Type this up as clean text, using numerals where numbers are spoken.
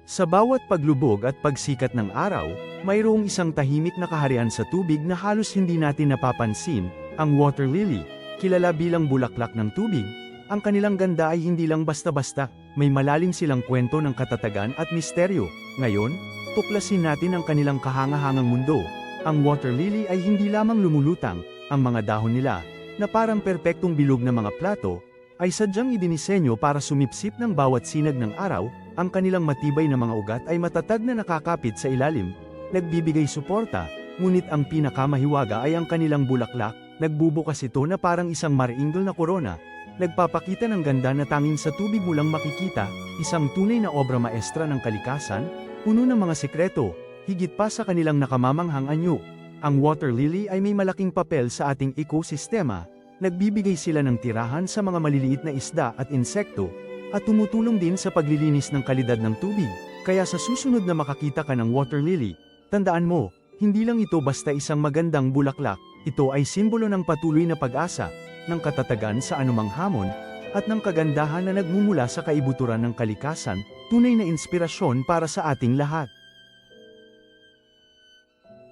Sa bawat paglubog at pagsikat ng araw, mayroong isang tahimik na kaharian sa tubig na halos hindi natin napapansin, ang water lily. Kilala bilang bulaklak ng tubig, ang kanilang ganda ay hindi lang basta-basta, may malalim silang kwento ng katatagan at misteryo. Ngayon, tuklasin natin ang kanilang kahangahangang mundo. Ang water lily ay hindi lamang lumulutang, ang mga dahon nila, na parang perpektong bilog na mga plato, ay sadyang idinisenyo para sumipsip ng bawat sinag ng araw. Ang kanilang matibay na mga ugat ay matatag na nakakapit sa ilalim, nagbibigay suporta, ngunit ang pinakamahiwaga ay ang kanilang bulaklak, nagbubukas ito na parang isang mariinggol na korona, nagpapakita ng ganda na tanging sa tubig mo lang makikita, isang tunay na obra maestra ng kalikasan, puno ng mga sekreto, higit pa sa kanilang nakamamanghang anyo. Ang water lily ay may malaking papel sa ating ekosistema, nagbibigay sila ng tirahan sa mga maliliit na isda at insekto, at tumutulong din sa paglilinis ng kalidad ng tubig. Kaya sa susunod na makakita ka ng water lily, tandaan mo, hindi lang ito basta isang magandang bulaklak, ito ay simbolo ng patuloy na pag-asa, ng katatagan sa anumang hamon, at ng kagandahan na nagmumula sa kaibuturan ng kalikasan, tunay na inspirasyon para sa ating lahat.